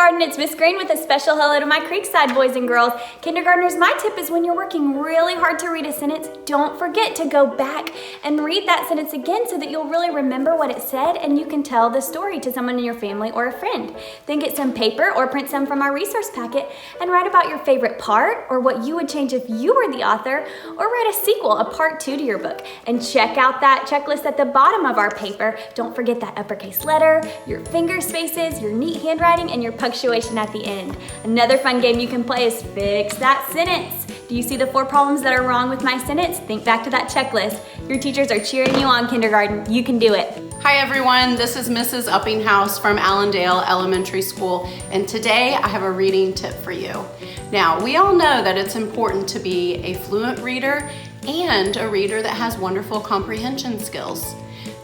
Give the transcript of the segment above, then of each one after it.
kindergarten, it's Miss Green with a special hello to my Creekside boys and girls. Kindergartners, my tip is when you're working really hard to read a sentence, don't forget to go back and read that sentence again so that you'll really remember what it said and you can tell the story to someone in your family or a friend. Then get some paper or print some from our resource packet and write about your favorite part or what you would change if you were the author, or write a sequel, a part 2 to your book. And check out that checklist at the bottom of our paper. Don't forget that uppercase letter, your finger spaces, your neat handwriting, and your punctuation at the end. Another fun game you can play is Fix That Sentence. Do you see the 4 problems that are wrong with my sentence? Think back to that checklist. Your teachers are cheering you on, kindergarten. You can do it. Hi everyone, this is Mrs. Uppinghouse from Allendale Elementary School, and today I have a reading tip for you. Now, we all know that it's important to be a fluent reader and a reader that has wonderful comprehension skills.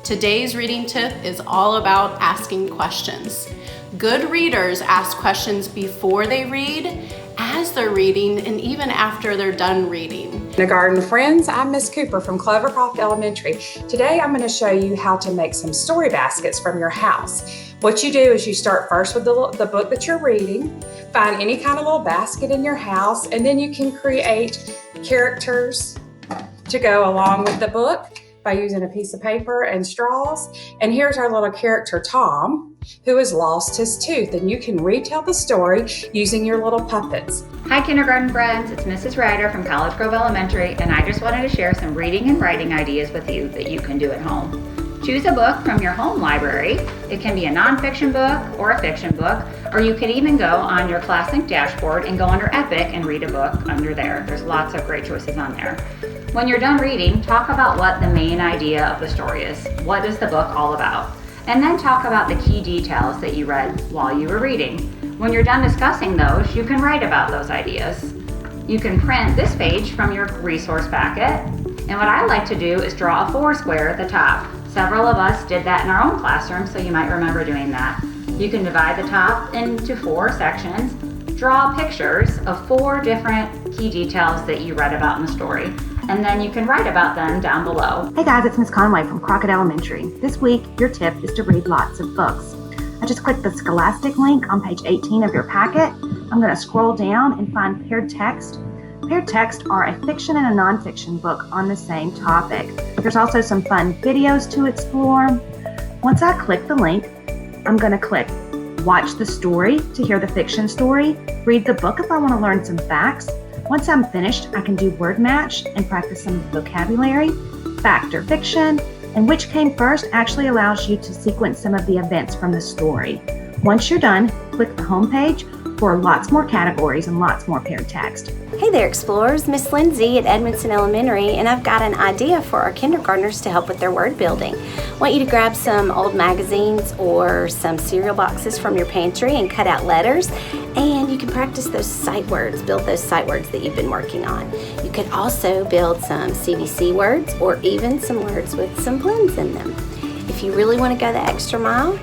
Today's reading tip is all about asking questions. Good readers ask questions before they read, as they're reading, and even after they're done reading. Kindergarten friends, I'm Miss Cooper from Clovercroft Elementary. Today I'm going to show you how to make some story baskets from your house. What you do is you start first with the book that you're reading, find any kind of little basket in your house, and then you can create characters to go along with the book by using a piece of paper and straws. And here's our little character, Tom, who has lost his tooth, and you can retell the story using your little puppets. Hi kindergarten friends, it's Mrs. Ryder from College Grove Elementary, and I just wanted to share some reading and writing ideas with you that you can do at home. Choose a book from your home library. It can be a nonfiction book or a fiction book, or you could even go on your classic dashboard and go under Epic and read a book under there. There's lots of great choices on there. When you're done reading, talk about what the main idea of the story is. What is the book all about? And then talk about the key details that you read while you were reading. When you're done discussing those, you can write about those ideas. You can print this page from your resource packet. And what I like to do is draw a 4 square at the top. Several of us did that in our own classroom, so you might remember doing that. You can divide the top into 4 sections. Draw pictures of 4 different key details that you read about in the story. And then you can write about them down below. Hey guys, it's Miss Conway from Crockett Elementary. This week, your tip is to read lots of books. I just clicked the Scholastic link on page 18 of your packet. I'm going to scroll down and find Paired Text. Paired Text are a fiction and a nonfiction book on the same topic. There's also some fun videos to explore. Once I click the link, I'm going to click Watch the Story to hear the fiction story, read the book if I want to learn some facts. Once I'm finished, I can do word match and practice some vocabulary. Fact or fiction, and which came first actually allows you to sequence some of the events from the story. Once you're done, click the home page for lots more categories and lots more paired text. Hey there, explorers. Miss Lindsey at Edmondson Elementary, and I've got an idea for our kindergartners to help with their word building. I want you to grab some old magazines or some cereal boxes from your pantry and cut out letters, and you can practice those sight words, build those sight words that you've been working on. You could also build some CVC words or even some words with some blends in them. If you really want to go the extra mile,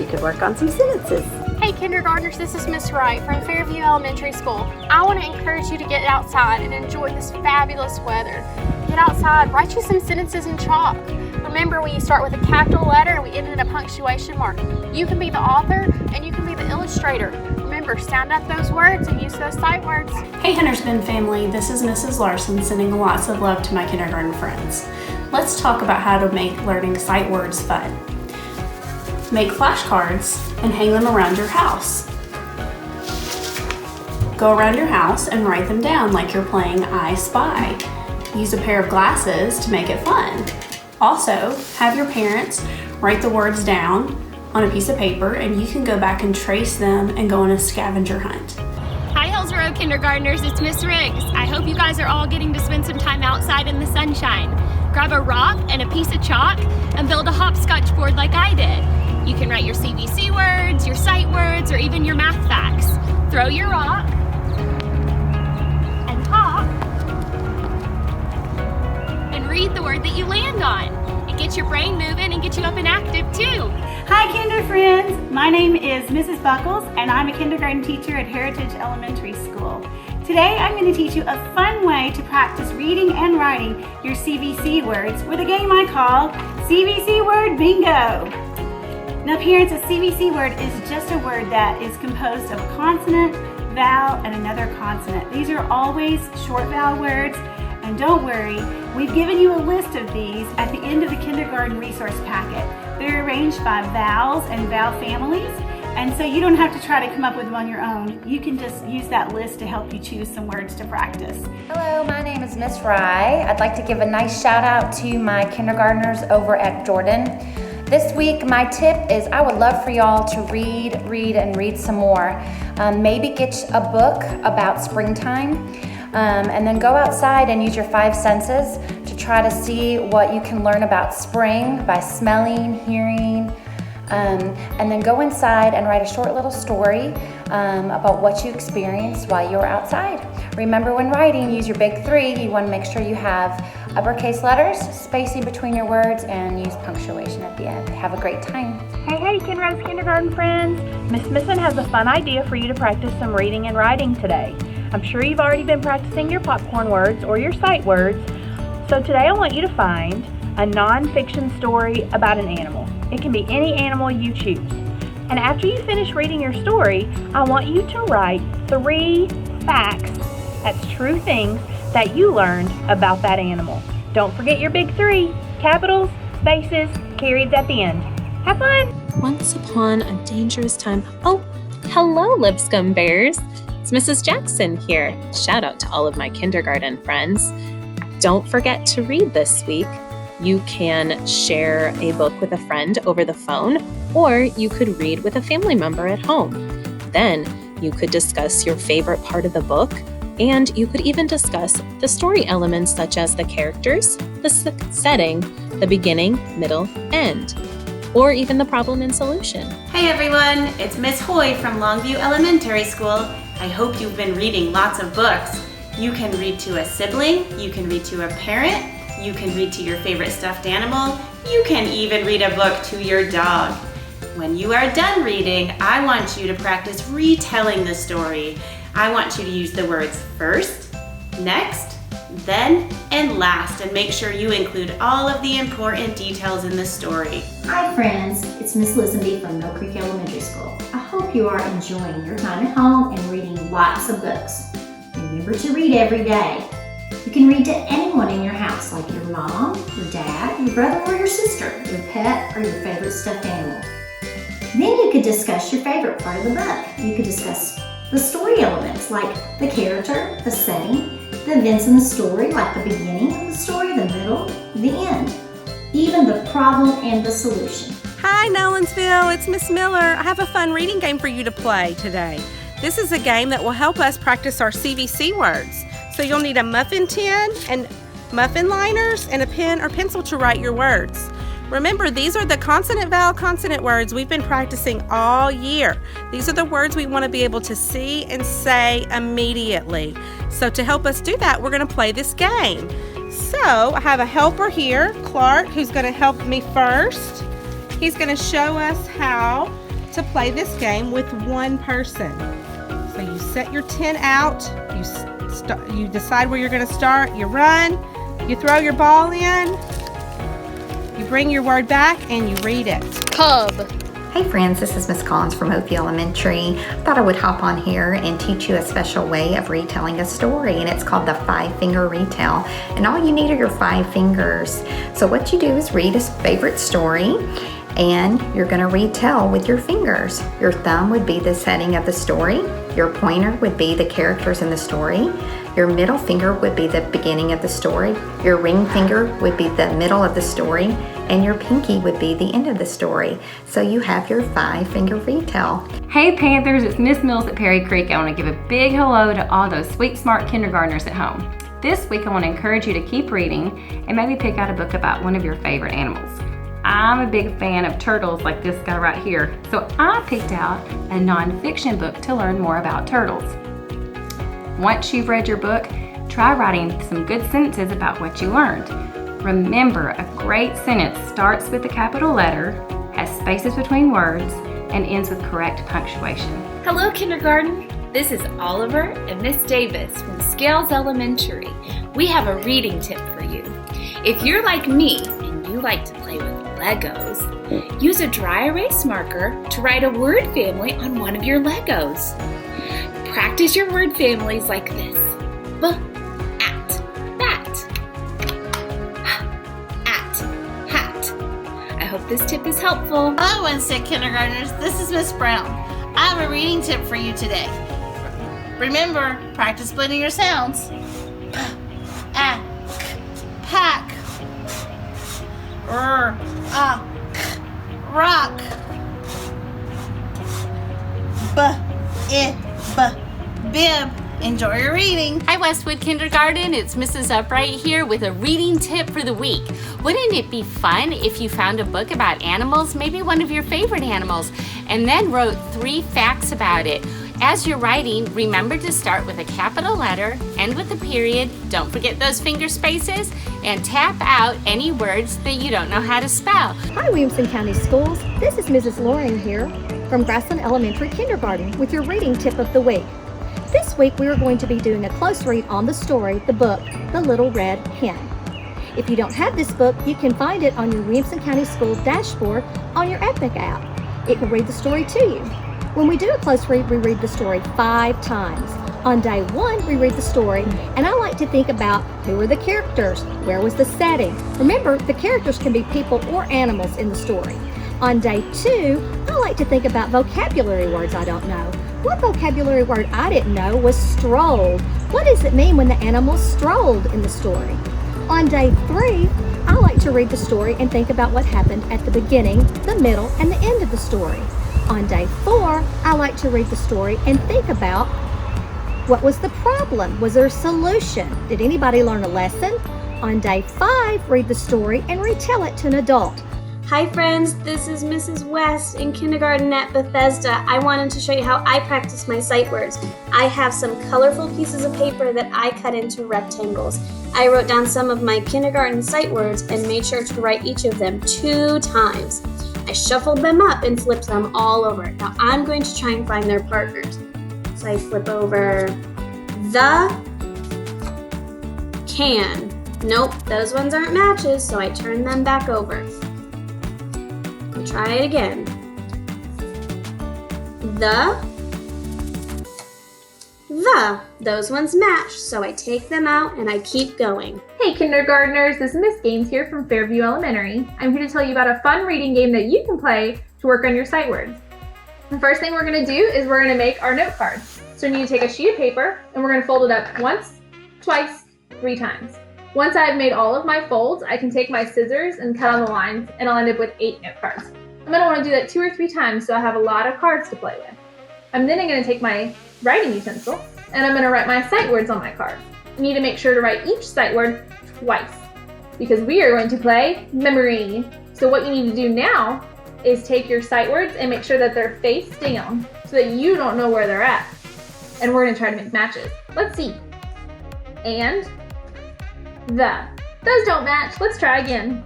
you could work on some sentences. Hey kindergartners, this is Miss Wright from Fairview Elementary School. I want to encourage you to get outside and enjoy this fabulous weather. Get outside, write you some sentences in chalk. Remember, we start with a capital letter and we end in a punctuation mark. You can be the author and you can be the illustrator. Remember, sound out those words and use those sight words. Hey Huntersman family, this is Mrs. Larson sending lots of love to my kindergarten friends. Let's talk about how to make learning sight words fun. Make flashcards and hang them around your house. Go around your house and write them down like you're playing I Spy. Use a pair of glasses to make it fun. Also, have your parents write the words down on a piece of paper and you can go back and trace them and go on a scavenger hunt. Hi Hills Road kindergartners, it's Miss Riggs. I hope you guys are all getting to spend some time outside in the sunshine. Grab a rock and a piece of chalk and build a hopscotch board like I did. You can write your CVC words, your sight words, or even your math facts. Throw your rock and hop and read the word that you land on. It gets your brain moving and gets you up and active too. Hi kinder friends, my name is Mrs. Buckles and I'm a kindergarten teacher at Heritage Elementary School. Today I'm going to teach you a fun way to practice reading and writing your CVC words with a game I call CVC Word Bingo. Now parents, a CVC word is just a word that is composed of a consonant, vowel, and another consonant. These are always short vowel words, and don't worry, we've given you a list of these at the end of the kindergarten resource packet. They're arranged by vowels and vowel families, and so you don't have to try to come up with them on your own. You can just use that list to help you choose some words to practice. Hello, my name is Miss Rye. I'd like to give a nice shout out to my kindergartners over at Jordan. This week, my tip is I would love for y'all to read some more. Maybe get a book about springtime, and then go outside and use your 5 senses to try to see what you can learn about spring by smelling, hearing, and then go inside and write a short little story about what you experienced while you were outside. Remember, when writing, use your big 3. You want to make sure you have uppercase letters, spacing between your words, and use punctuation at the end. Have a great time. Hey, Kinrose kindergarten friends! Miss Smithson has a fun idea for you to practice some reading and writing today. I'm sure you've already been practicing your popcorn words or your sight words, so today I want you to find a non-fiction story about an animal. It can be any animal you choose. And after you finish reading your story, I want you to write 3 facts, that's true things, that you learned about that animal. Don't forget your big 3, capitals, spaces, periods at the end. Have fun! Once upon a dangerous time. Oh, hello, Lipscomb Bears. It's Mrs. Jackson here. Shout out to all of my kindergarten friends. Don't forget to read this week. You can share a book with a friend over the phone, or you could read with a family member at home. Then you could discuss your favorite part of the book, and you could even discuss the story elements such as the characters, the setting, the beginning, middle, end, or even the problem and solution. Hey everyone, it's Miss Hoy from Longview Elementary School. I hope you've been reading lots of books. You can read to a sibling, you can read to a parent, you can read to your favorite stuffed animal, you can even read a book to your dog. When you are done reading, I want you to practice retelling the story. I want you to use the words first, next, then, and last, and make sure you include all of the important details in the story. Hi friends, it's Miss Lisenby from Mill Creek Elementary School. I hope you are enjoying your time at home and reading lots of books. Remember to read every day. You can read to anyone in your house, like your mom, your dad, your brother, or your sister, your pet, or your favorite stuffed animal. Then you could discuss your favorite part of the book. You could discuss the story elements, like the character, the setting, the events in the story, like the beginning of the story, the middle, the end, even the problem and the solution. Hi Nolensville, it's Miss Miller. I have a fun reading game for you to play today. This is a game that will help us practice our CVC words. So you'll need a muffin tin and muffin liners and a pen or pencil to write your words. Remember, these are the consonant, vowel, consonant words we've been practicing all year. These are the words we want to be able to see and say immediately. So to help us do that, we're going to play this game. So I have a helper here, Clark, who's going to help me first. He's going to show us how to play this game with one person. So you set your tin out, you decide where you're going to start, you run, you throw your ball in, you bring your word back, and you read it. Cub. Hey friends, this is Miss Collins from Opie Elementary. I thought I would hop on here and teach you a special way of retelling a story, and it's called the 5-finger retell. And all you need are your 5 fingers. So what you do is read a favorite story, and you're going to retell with your fingers. Your thumb would be the setting of the story. Your pointer would be the characters in the story. Your middle finger would be the beginning of the story. Your ring finger would be the middle of the story. And your pinky would be the end of the story. So you have your 5-finger retell. Hey Panthers, it's Miss Mills at Perry Creek. I want to give a big hello to all those sweet, smart kindergartners at home. This week I want to encourage you to keep reading and maybe pick out a book about one of your favorite animals. I'm a big fan of turtles like this guy right here, so I picked out a nonfiction book to learn more about turtles. Once you've read your book, try writing some good sentences about what you learned. Remember, a great sentence starts with a capital letter, has spaces between words, and ends with correct punctuation. Hello, kindergarten. This is Oliver and Miss Davis from Scales Elementary. We have a reading tip for you. If you're like me and you like to play with Legos. Use a dry erase marker to write a word family on one of your Legos. Practice your word families like this. At, bat. At, hat. I hope this tip is helpful. Hello, Wednesday kindergartners. This is Miss Brown. I have a reading tip for you today. Remember, practice splitting your sounds. Pack. Rock. Bib. Enjoy your reading. Hi Westwood Kindergarten, it's Mrs. Upright here with a reading tip for the week. Wouldn't it be fun if you found a book about animals, maybe one of your favorite animals, and then wrote 3 facts about it? As you're writing, remember to start with a capital letter, end with a period, don't forget those finger spaces, and tap out any words that you don't know how to spell. Hi Williamson County Schools, this is Mrs. Loring here from Grassland Elementary Kindergarten with your reading tip of the week. This week we are going to be doing a close read on the story, the book, The Little Red Hen. If you don't have this book, you can find it on your Williamson County Schools dashboard on your Epic app. It will read the story to you. When we do a close read, we read the story 5 times. On day 1, we read the story, and I like to think about who are the characters, where was the setting. Remember, the characters can be people or animals in the story. On day 2, I like to think about vocabulary words I don't know. One vocabulary word I didn't know was strolled. What does it mean when the animals strolled in the story? On day 3, I like to read the story and think about what happened at the beginning, the middle, and the end of the story. On day 4, I like to read the story and think about what was the problem? Was there a solution? Did anybody learn a lesson? On day 5, read the story and retell it to an adult. Hi friends, this is Mrs. West in kindergarten at Bethesda. I wanted to show you how I practice my sight words. I have some colorful pieces of paper that I cut into rectangles. I wrote down some of my kindergarten sight words and made sure to write each of them 2 times. I shuffled them up and flipped them all over. Now I'm going to try and find their partners. So I flip over the can. Nope, those ones aren't matches, so I turn them back over. Try it again. Those ones match, so I take them out and I keep going. Hey kindergartners, this is Miss Gaines here from Fairview Elementary. I'm here to tell you about a fun reading game that you can play to work on your sight words. The first thing we're going to do is we're going to make our note cards. So we need to take a sheet of paper and we're going to fold it up once, twice, 3 times. Once I've made all of my folds, I can take my scissors and cut on the lines and I'll end up with 8 note cards. I'm going to want to do that 2 or 3 times so I have a lot of cards to play with. I'm then going to take my writing utensil and I'm going to write my sight words on my card. You need to make sure to write each sight word twice because we are going to play memory. So what you need to do now is take your sight words and make sure that they're face down so that you don't know where they're at. And we're going to try to make matches. Let's see. And the. Those don't match. Let's try again.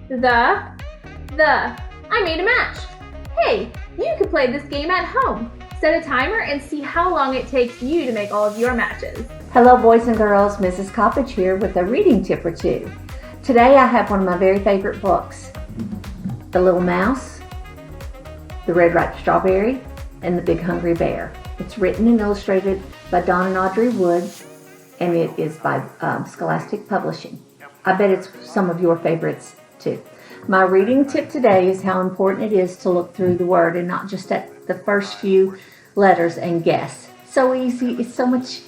The. I made a match. Hey, you could play this game at home. Set a timer and see how long it takes you to make all of your matches. Hello boys and girls, Mrs. Coppage here with a reading tip or 2. Today I have one of my very favorite books, The Little Mouse, The Red Ripe Strawberry, and The Big Hungry Bear. It's written and illustrated by Don and Audrey Wood, and it is by Scholastic Publishing. I bet it's some of your favorites too. My reading tip today is how important it is to look through the word and not just at the first few letters and guess. So easy, it's so much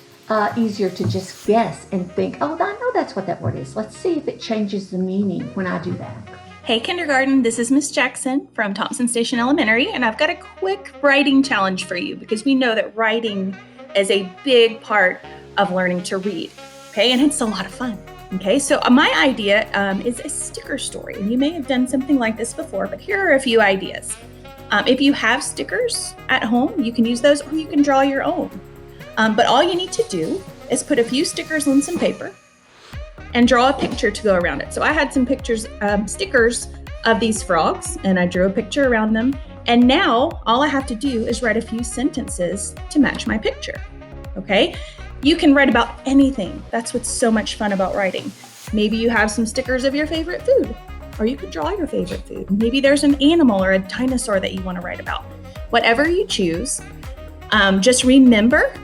easier to just guess and think, oh, I know that's what that word is. Let's see if it changes the meaning when I do that. Hey kindergarten, this is Miss Jackson from Thompson Station Elementary, and I've got a quick writing challenge for you because we know that writing is a big part of learning to read, okay, and it's a lot of fun. Okay, so my idea is a sticker story, and you may have done something like this before, but here are a few ideas. If you have stickers at home, you can use those or you can draw your own. But all you need to do is put a few stickers on some paper and draw a picture to go around it. So I had some stickers of these frogs, and I drew a picture around them. And now all I have to do is write a few sentences to match my picture, okay? You can write about anything. That's what's so much fun about writing. Maybe you have some stickers of your favorite food, or you could draw your favorite food. Maybe there's an animal or a dinosaur that you want to write about. Whatever you choose, just remember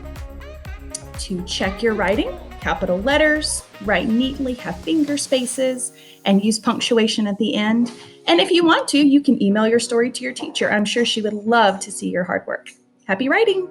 to check your writing, capital letters, write neatly, have finger spaces, and use punctuation at the end. And if you want to, you can email your story to your teacher. I'm sure she would love to see your hard work. Happy writing!